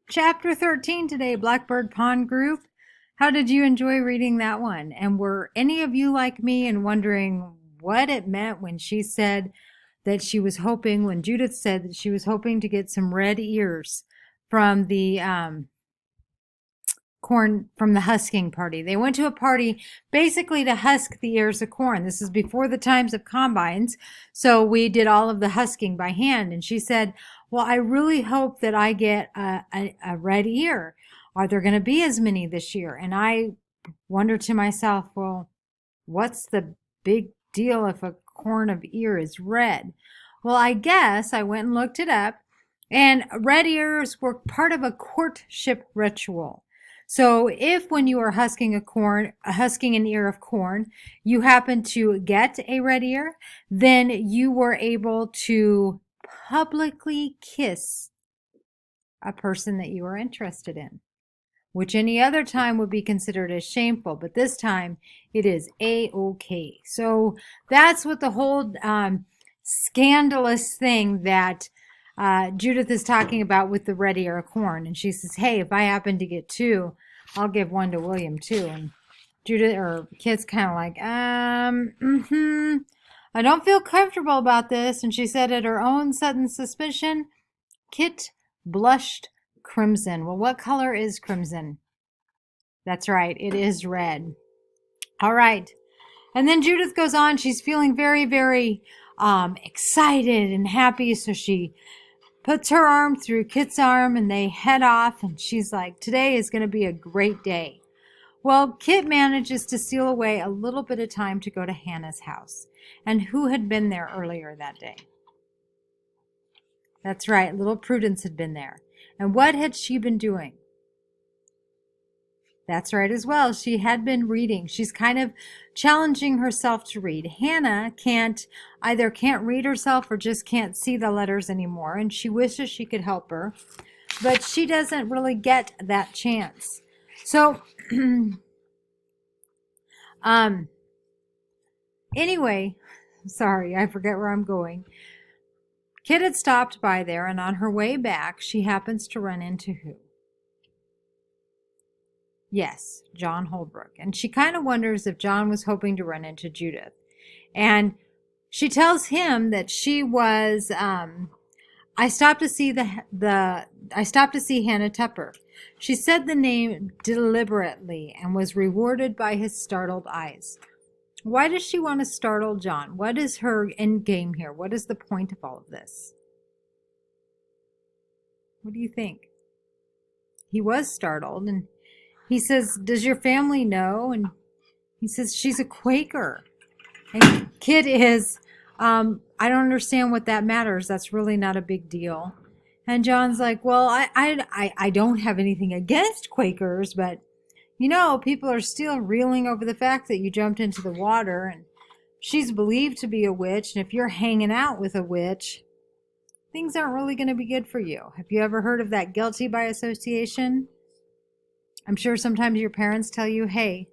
chapter 13 today, Blackbird Pond Group. How did you enjoy reading that one? And were any of you like me and wondering what it meant when she said that she was hoping, when Judith said that she was hoping to get some red ears from the corn, from the husking party? They went to a party basically to husk the ears of corn. This is before the times of combines, so we did all of the husking by hand. And she said, well, I really hope that I get a red ear. Are there going to be as many this year? And I wonder to myself, well, what's the big deal if a corn of ear is red? Well, I guess I went and looked it up, and red ears were part of a courtship ritual. So if when you are husking an ear of corn, you happen to get a red ear, then you were able to publicly kiss a person that you are interested in, which any other time would be considered as shameful, but this time it is a-okay. So that's what the whole scandalous thing that Judith is talking about with the red ear of corn. And she says, hey, if I happen to get two, I'll give one to William too. And Judith, or Kit's kind of like, I don't feel comfortable about this. And she said at her own sudden suspicion, Kit blushed crimson. Well, what color is crimson? That's right, it is red. All right. And then Judith goes on. She's feeling very, very excited and happy. So she puts her arm through Kit's arm and they head off. And she's like, today is going to be a great day. Well, Kit manages to steal away a little bit of time to go to Hannah's house. And who had been there earlier that day? That's right, little Prudence had been there. And what had she been doing? That's right as well. She had been reading. She's kind of challenging herself to read. Hannah either can't read herself or just can't see the letters anymore. And she wishes she could help her, but she doesn't really get that chance. So, anyway, sorry, I forget where I'm going. Kit had stopped by there, and on her way back, she happens to run into who? Yes, John Holbrook. And she kind of wonders if John was hoping to run into Judith. And she tells him that she was, I stopped to see Hannah Tupper. She said the name deliberately and was rewarded by his startled eyes. Why does she want to startle John? What is her end game here? What is the point of all of this? What do you think? He was startled, and he says, does your family know? And he says, she's a Quaker. And Kit is, I don't understand what that matters. That's really not a big deal. And John's like, well, I don't have anything against Quakers, but you know, people are still reeling over the fact that you jumped into the water, and she's believed to be a witch. And if you're hanging out with a witch, things aren't really going to be good for you. Have you ever heard of that guilty by association? I'm sure sometimes your parents tell you, hey,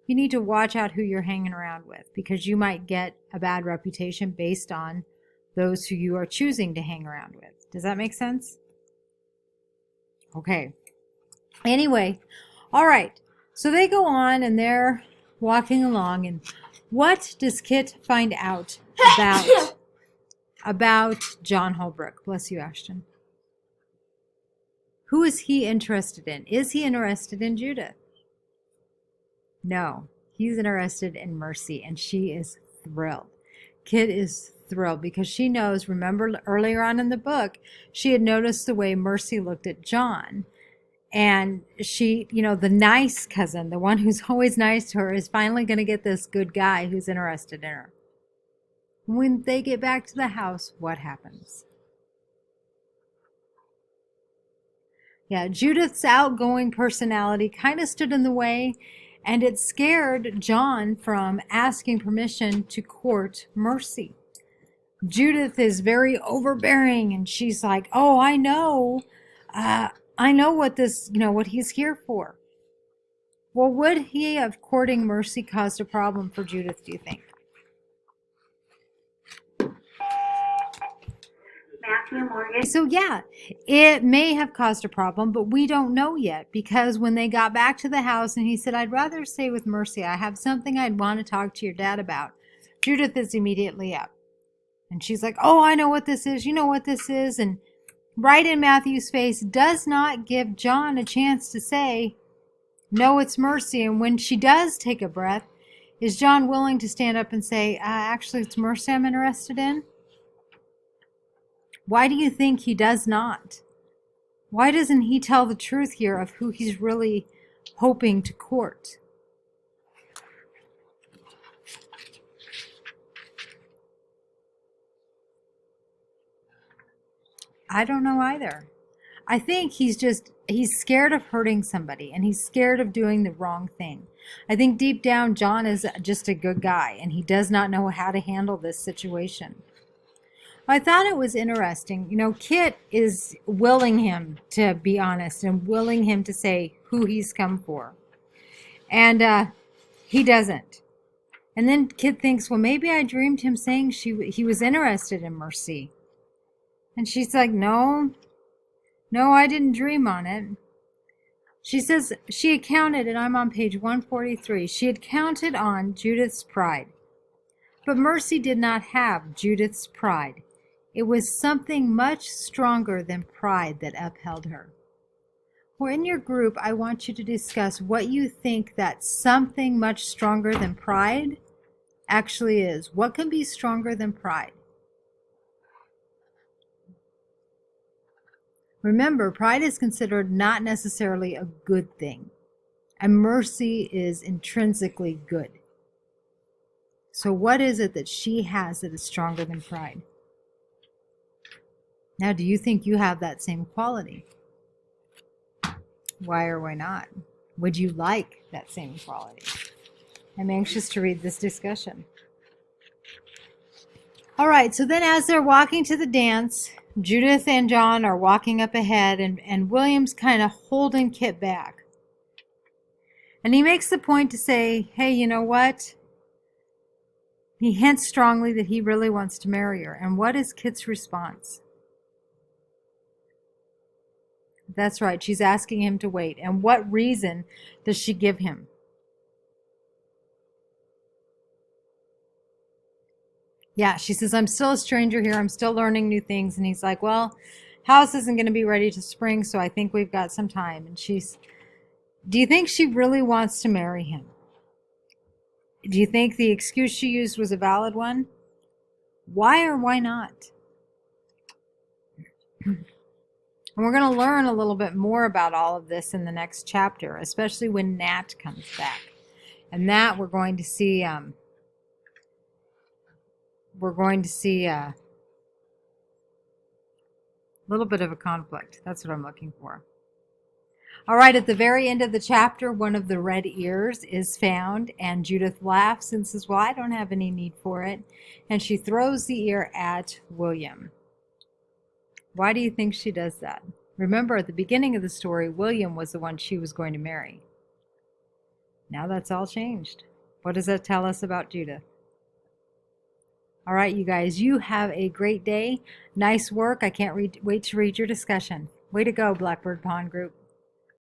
you need to watch out who you're hanging around with because you might get a bad reputation based on those who you are choosing to hang around with. Does that make sense? Okay. Anyway, all right. So they go on and they're walking along, and what does Kit find out about John Holbrook? Bless you, Ashton. Who is he interested in? Is he interested in Judith? No, he's interested in Mercy, and she is thrilled. Kit is thrilled because she knows, remember earlier on in the book, she had noticed the way Mercy looked at John. And she, you know, the nice cousin, the one who's always nice to her, is finally going to get this good guy who's interested in her. When they get back to the house, what happens? Yeah, Judith's outgoing personality kind of stood in the way, and it scared John from asking permission to court Mercy. Judith is very overbearing, and she's like, oh, I know what he's here for. Well, would he have courting Mercy caused a problem for Judith, do you think? Matthew Morgan. So yeah, it may have caused a problem, but we don't know yet, because when they got back to the house and he said, I'd rather stay with Mercy, I have something I'd want to talk to your dad about, Judith is immediately up. And she's like, oh, I know what this is. You know what this is. And right in Matthew's face, does not give John a chance to say, no, it's Mercy. And when she does take a breath, is John willing to stand up and say, actually, it's Mercy I'm interested in? Why do you think he does not? Why doesn't he tell the truth here of who he's really hoping to court? I don't know either. I think he's scared of hurting somebody, and he's scared of doing the wrong thing. I think deep down, John is just a good guy, and he does not know how to handle this situation. I thought it was interesting. Kit is willing him to be honest and willing him to say who he's come for. And he doesn't. And then Kit thinks, well, maybe I dreamed him saying he was interested in Mercy. And she's like, no, I didn't dream on it. She says she had counted, and I'm on page 143, she had counted on Judith's pride. But Mercy did not have Judith's pride. It was something much stronger than pride that upheld her. Well, in your group, I want you to discuss what you think that something much stronger than pride actually is. What can be stronger than pride? Remember, pride is considered not necessarily a good thing, and mercy is intrinsically good. So what is it that she has that is stronger than pride? Now, do you think you have that same quality? Why or why not? Would you like that same quality? I'm anxious to read this discussion. All right, so then as they're walking to the dance, Judith and John are walking up ahead, and William's kind of holding Kit back. And he makes the point to say, hey, you know what? He hints strongly that he really wants to marry her. And what is Kit's response? That's right, she's asking him to wait. And what reason does she give him? Yeah, she says, I'm still a stranger here. I'm still learning new things. And he's like, well, house isn't going to be ready to spring, so I think we've got some time. And do you think she really wants to marry him? Do you think the excuse she used was a valid one? Why or why not? And we're going to learn a little bit more about all of this in the next chapter, especially when Nat comes back. And that we're going to see a little bit of a conflict. That's what I'm looking for. All right, at the very end of the chapter, one of the red ears is found, and Judith laughs and says, well, I don't have any need for it. And she throws the ear at William. Why do you think she does that? Remember, at the beginning of the story, William was the one she was going to marry. Now that's all changed. What does that tell us about Judith? All right, you guys, you have a great day. Nice work. I can't wait to read your discussion. Way to go, Blackbird Pond Group.